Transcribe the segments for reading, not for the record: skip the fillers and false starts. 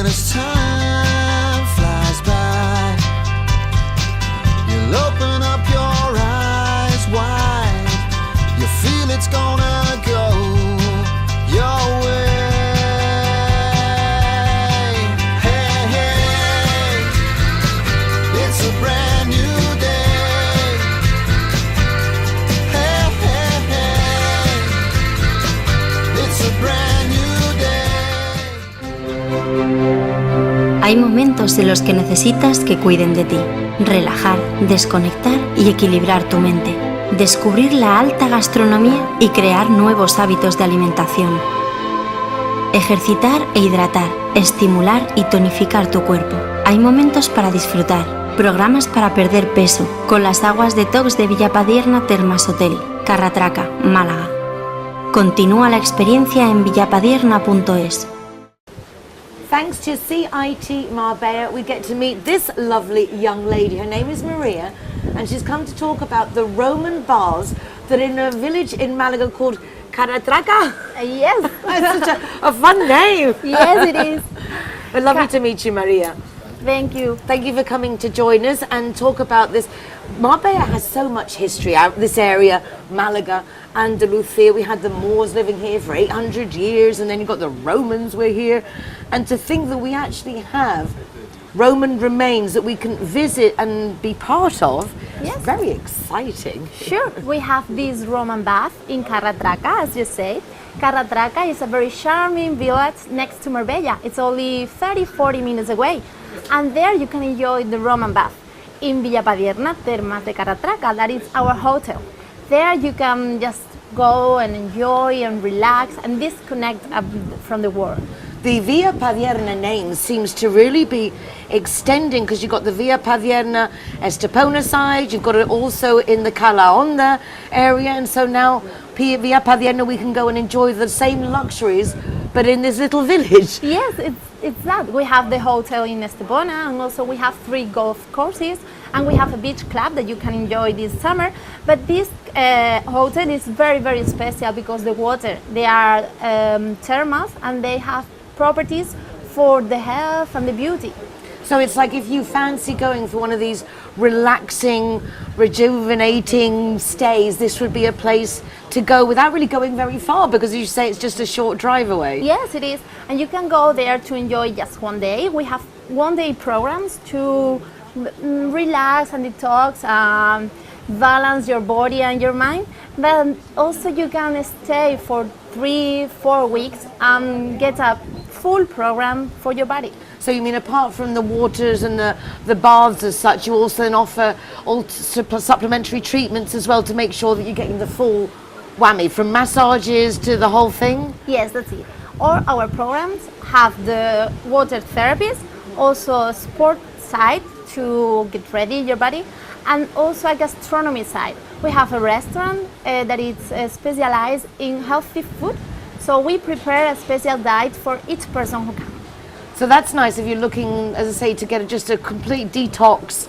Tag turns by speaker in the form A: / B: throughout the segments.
A: as time flies by, you'll open up your eyes wide. You feel it's gonna go your way. Hey, hey, it's a brand new day. Hey, hey, hey, it's a brand new day.
B: Hay momentos en los que necesitas que cuiden de ti, relajar, desconectar y equilibrar tu mente, descubrir la alta gastronomía y crear nuevos hábitos de alimentación. Ejercitar e hidratar, estimular y tonificar tu cuerpo. Hay momentos para disfrutar, programas para perder peso, con las aguas detox de Villapadierna Termas Hotel, Carratraca, Málaga. Continúa la experiencia en villapadierna.es.
C: Thanks to CIT Marbella, we get to meet this lovely young lady. Her name is Maria, and she's come to talk about the Roman baths that are in a village in Malaga called Carratraca.
D: Yes.
C: It's such a fun name.
D: Yes, it is.
C: Well, lovely to meet you, Maria.
D: Thank you.
C: Thank you for coming to join us and talk about this. Marbella has so much history. This area, Malaga, Andalusia, we had the Moors living here for 800 years, and then you've got the Romans were here. And to think that we actually have Roman remains that we can visit and be part of,
D: Yes.
C: is very exciting.
D: Sure. We have this Roman bath in Carratraca, as you say. Carratraca is a very charming village next to Marbella. It's only 30-40 minutes away. And there you can enjoy the Roman bath in Villapadierna Termas de Carratraca. That is our hotel. There you can just go and enjoy and relax and disconnect from the world.
C: The Via Padierna name seems to really be extending, because you've got the Via Padierna Estepona side, you've got it also in the Calahonda area, and so now Via Padierna we can go and enjoy the same luxuries but in this little village.
D: Yes, it's that. We have the hotel in Estepona, and also we have 3 golf courses, and we have a beach club that you can enjoy this summer. But this hotel is very, very special because the water, they are thermals, and they have properties for the health and the beauty.
C: So it's like if you fancy going for one of these relaxing, rejuvenating stays, this would be a place to go without really going very far, because you say it's just a short drive away.
D: Yes, it is. And you can go there to enjoy just one day. We have one-day programs to relax and detox, balance your body and your mind. But also you can stay for 3-4 weeks and get a full program for your body.
C: So you mean apart from the waters and the baths as such, you also then offer all supplementary treatments as well to make sure that you're getting the full whammy, from massages to the whole thing?
D: Yes, that's it. All our programs have the water therapies, also a sport side to get ready your body, and also a gastronomy side. We have a restaurant that is specialized in healthy food, so we prepare a special diet for each person who comes.
C: So that's nice if you're looking, as I say, to get just a complete detox,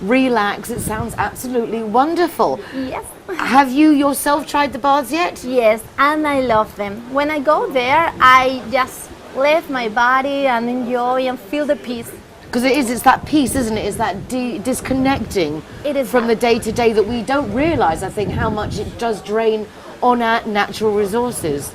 C: relax. It sounds absolutely wonderful.
D: Yes.
C: Have you yourself tried the baths yet?
D: Yes, and I love them. When I go there, I just leave my body and enjoy and feel the peace.
C: Because it's that peace, isn't it? It's that disconnecting
D: It is
C: from
D: that.
C: the day-to-day that we don't realise, I think, how much it does drain on our natural resources.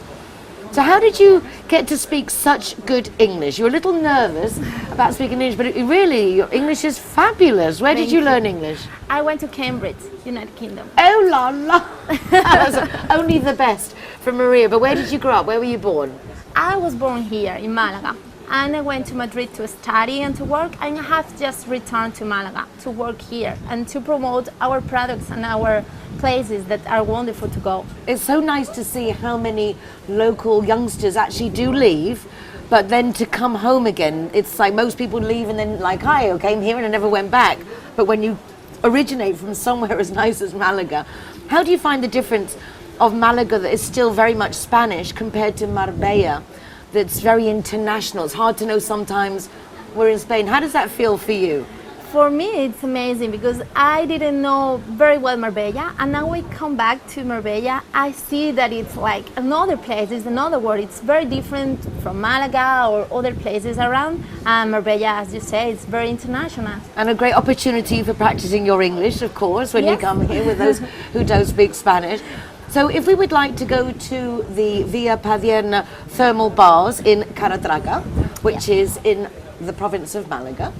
C: So how did you get to speak such good English? You were a little nervous about speaking English, but really, your English is fabulous. Where did
D: Thank
C: you
D: you.
C: learn English?
D: I went to Cambridge, United Kingdom.
C: Oh la la! That's only the best from Maria. But where did you grow up? Where were you born?
D: I was born here in Malaga, and I went to Madrid to study and to work, and I have just returned to Malaga to work here and to promote our products and our places that are wonderful to go.
C: It's so nice to see how many local youngsters actually do leave, but then to come home again. It's like most people leave and then like, I came here and I never went back. But when you originate from somewhere as nice as Malaga, how do you find the difference of Malaga that is still very much Spanish compared to Marbella that's very international? It's hard to know sometimes we're in Spain. How does that feel for you?
D: For me, it's amazing because I didn't know very well Marbella, and now I come back to Marbella, I see that it's like another place, it's another world. It's very different from Malaga or other places around. And Marbella, as you say, it's very international.
C: And a great opportunity for practicing your English, of course, when you
D: Yes.
C: come here with those who don't speak Spanish. So if we would like to go to the Via Padierna thermal bars in Caratraca, which is in the province of Malaga,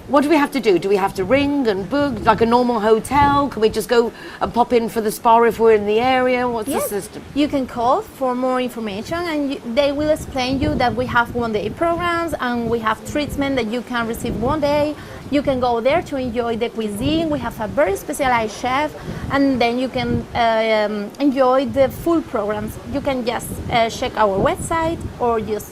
C: what do we have to do? Do we have to ring and book like a normal hotel? Can we just go and pop in for the spa if we're in the area? What's
D: Yes,
C: the system?
D: you can call for more information, and they will explain you that we have one-day programs and we have treatment that you can receive one day. You can go there to enjoy the cuisine. We have a very specialized chef, and then you can enjoy the full programs. You can just check our website or just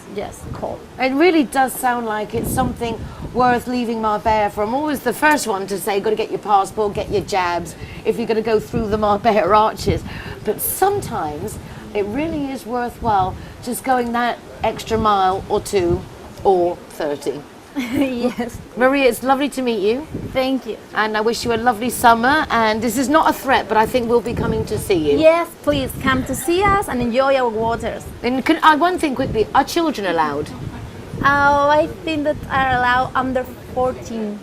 D: call.
C: It really does sound like it's something worth leaving Marbella for. I'm always the first one to say, got to get your passport, get your jabs, if you're going to go through the Marbella arches. But sometimes it really is worthwhile just going that extra mile or 2 or 30.
D: Yes,
C: Maria, it's lovely to meet you,
D: thank you.
C: and I wish you a lovely summer. And this is not a threat, but I think we'll be coming to see you.
D: Yes, please come to see us and enjoy our waters.
C: And one thing quickly, are children allowed?
D: I think that are allowed under 14.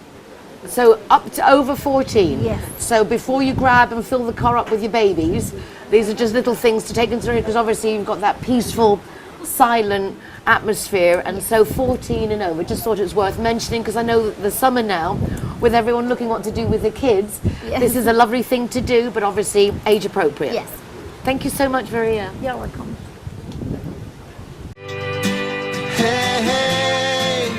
C: So up to over 14?
D: Yes.
C: So before you grab and fill the car up with your babies, these are just little things to take into consideration, because obviously you've got that peaceful, silent atmosphere, and so 14 and over. Just thought it was worth mentioning, because I know that the summer now, with everyone looking what to do with the kids,
D: Yes.
C: this is a lovely thing to do, but obviously age appropriate.
D: Yes,
C: Thank you so much, Maria.
D: you're welcome.
A: Hey, hey.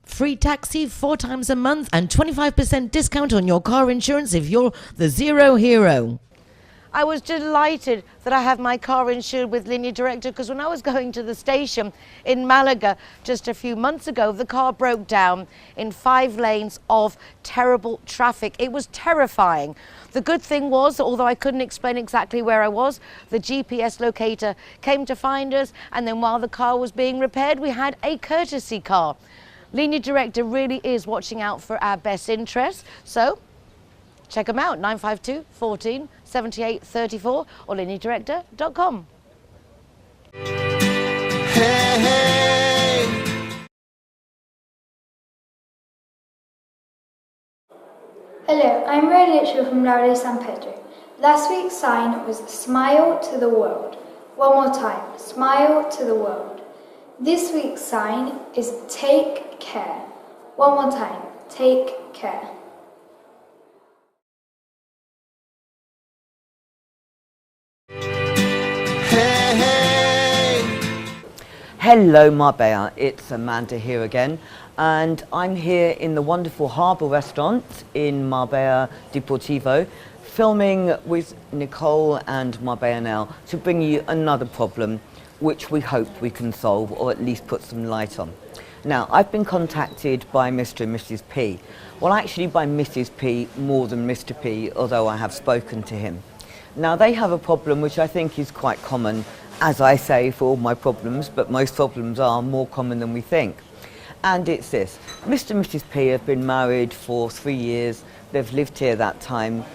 E: Free taxi 4 times a month and 25% discount on your car insurance if you're the Zero Hero.
C: I was delighted that I have my car insured with Linea Directa, because when I was going to the station in Malaga just a few months ago, the car broke down in 5 lanes of terrible traffic. It was terrifying. The good thing was, although I couldn't explain exactly where I was, the GPS locator came to find us, and then while the car was being repaired, we had a courtesy car. Linea Directa really is watching out for our best interests, so check them out, 952 14 78 34 or lineadirector.com.
A: Hey, hey.
F: Hello, I'm Rowan Lichfield from Laude San Pedro. Last week's sign was Smile to the World. One more time, Smile to the World. This week's sign is Take Care. One more time, Take Care.
A: Hey, hey.
G: Hello Marbella, it's Amanda here again, and I'm here in the wonderful Harbour Restaurant in Marbella Deportivo, filming with Nicole and Marbella now to bring you another problem which we hope we can solve, or at least put some light on. Now, I've been contacted by Mr. and Mrs. P. Well, actually by Mrs. P more than Mr. P, although I have spoken to him. Now, they have a problem which I think is quite common, as I say, for all my problems, but most problems are more common than we think. And it's this. Mr. and Mrs. P have been married for 3 years. They've lived here that time.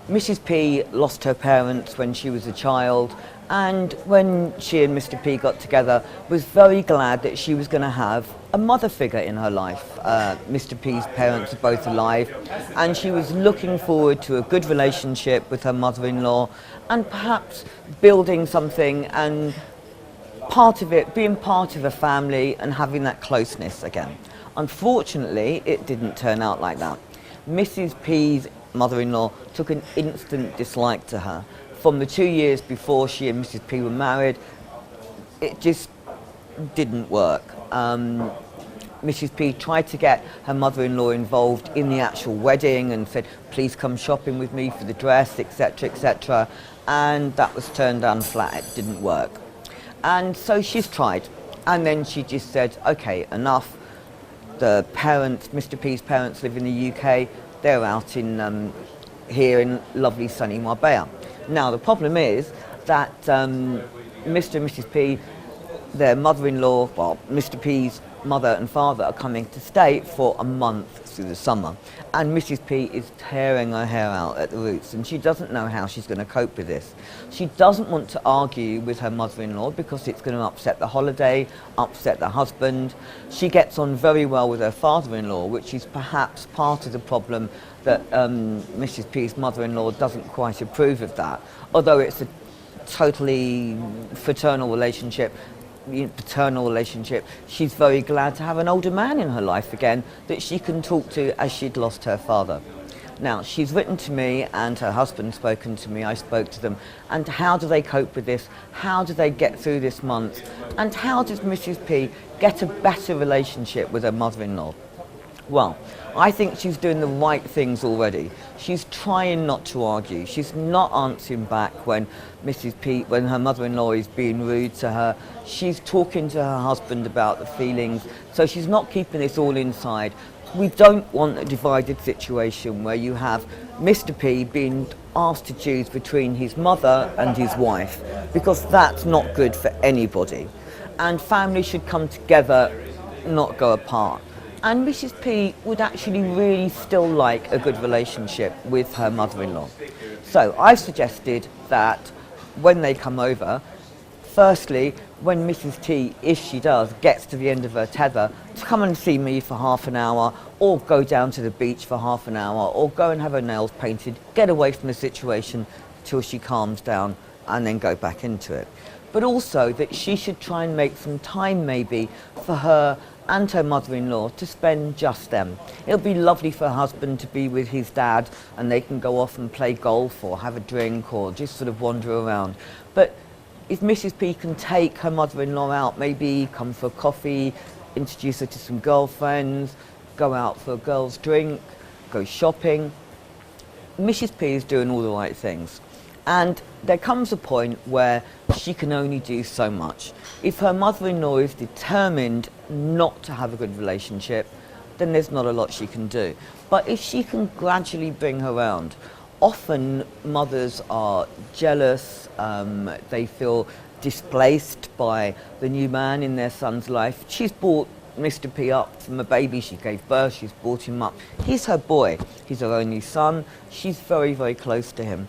G: Mrs. P lost her parents when she was a child, and when she and Mr. P got together, was very glad that she was going to have a mother figure in her life. Mr. P's parents are both alive, and she was looking forward to a good relationship with her mother-in-law, and perhaps building something and part of it, being part of a family and having that closeness again. Unfortunately, it didn't turn out like that. Mrs. P's mother-in-law took an instant dislike to her. From the 2 years before she and Mrs. P were married, it just didn't work. Mrs. P tried to get her mother-in-law involved in the actual wedding and said, please come shopping with me for the dress, etc., etc. And that was turned down flat, it didn't work. And so she's tried. And then she just said, okay, enough. The parents, Mr. P's parents live in the UK, they're out in here in lovely sunny Marbella. Now the problem is that Mr. and Mrs. P, their mother-in-law, well, Mr. P's mother and father are coming to stay for a month through the summer, and Mrs. P is tearing her hair out at the roots, and she doesn't know how she's going to cope with this. She doesn't want to argue with her mother-in-law because it's going to upset the holiday, upset the husband. She gets on very well with her father-in-law, which is perhaps part of the problem, that Mrs. P's mother-in-law doesn't quite approve of that, although it's a totally paternal relationship. She's very glad to have an older man in her life again that she can talk to, as she'd lost her father. Now, she's written to me and her husband's spoken to me, I spoke to them, and how do they cope with this? How do they get through this month? And how does Mrs. P get a better relationship with her mother-in-law? Well, I think she's doing the right things already. She's trying not to argue. She's not answering back when when her mother-in-law is being rude to her. She's talking to her husband about the feelings, so she's not keeping this all inside. We don't want a divided situation where you have Mr. P being asked to choose between his mother and his wife, because that's not good for anybody. And families should come together, not go apart. And Mrs. P would actually really still like a good relationship with her mother-in-law. So I've suggested that when they come over, firstly, when Mrs. T, if she does, gets to the end of her tether, to come and see me for half an hour, or go down to the beach for half an hour, or go and have her nails painted, get away from the situation till she calms down, and then go back into it. But also that she should try and make some time maybe for her and her mother-in-law to spend just them. It'll be lovely for her husband to be with his dad and they can go off and play golf or have a drink or just sort of wander around. But if Mrs. P can take her mother-in-law out, maybe come for coffee, introduce her to some girlfriends, go out for a girls' drink, go shopping, Mrs. P is doing all the right things. And there comes a point where she can only do so much. If her mother-in-law is determined not to have a good relationship, then there's not a lot she can do. But if she can gradually bring her around, often mothers are jealous, they feel displaced by the new man in their son's life. She's brought Mr. P up from a baby, she gave birth, she's brought him up. He's her boy, he's her only son, she's very, very close to him.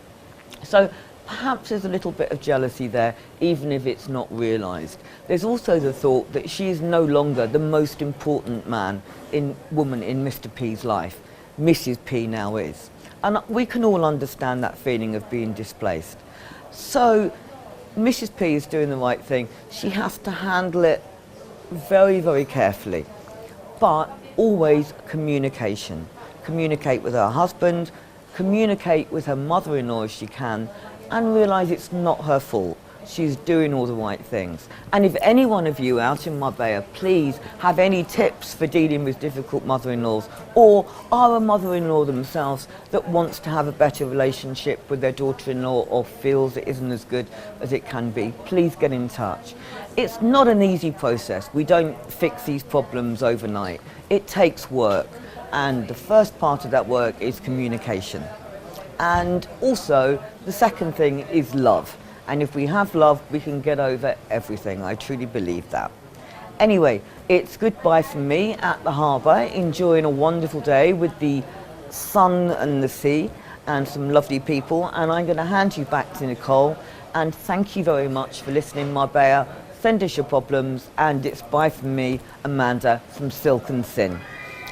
G: So perhaps there's a little bit of jealousy there, even if it's not realised. There's also the thought that she is no longer the most important woman in Mr. P's life. Mrs. P now is. And we can all understand that feeling of being displaced. So Mrs. P is doing the right thing. She has to handle it very, very carefully. But always communication. Communicate with her husband, communicate with her mother-in-law if she can, and realise it's not her fault. She's doing all the right things. And if any one of you out in Marbella, please have any tips for dealing with difficult mother-in-laws, or are a mother-in-law themselves that wants to have a better relationship with their daughter-in-law or feels it isn't as good as it can be, please get in touch. It's not an easy process. We don't fix these problems overnight. It takes work. And the first part of that work is communication. And also, the second thing is love. And if we have love, we can get over everything. I truly believe that. Anyway, it's goodbye from me at the harbour, enjoying a wonderful day with the sun and the sea and some lovely people. And I'm going to hand you back to Nicole. And thank you very much for listening, Marbella. Send us your problems. And it's bye from me, Amanda, from Silk and Sin.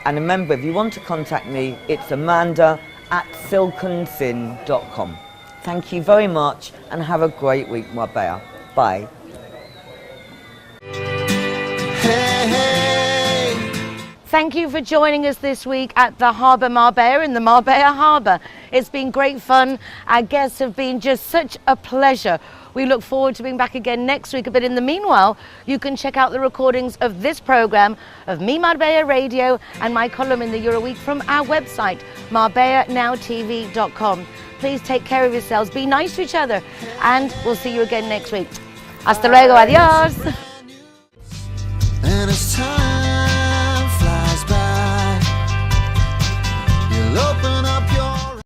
G: And remember, if you want to contact me, it's amanda@silkandsin.com. Thank you very much and have a great week, Marbella. Bye.
A: Hey, hey.
C: Thank you for joining us this week at the Harbour Marbella in the Marbella Harbour. It's been great fun. Our guests have been just such a pleasure. We look forward to being back again next week. But in the meanwhile, you can check out the recordings of this programme, of Me Marbella Radio and my column in the Euroweek from our website, marbellanowtv.com. Please take care of yourselves, be nice to each other, and we'll see you again next week. Hasta luego, adios.
A: And it's time.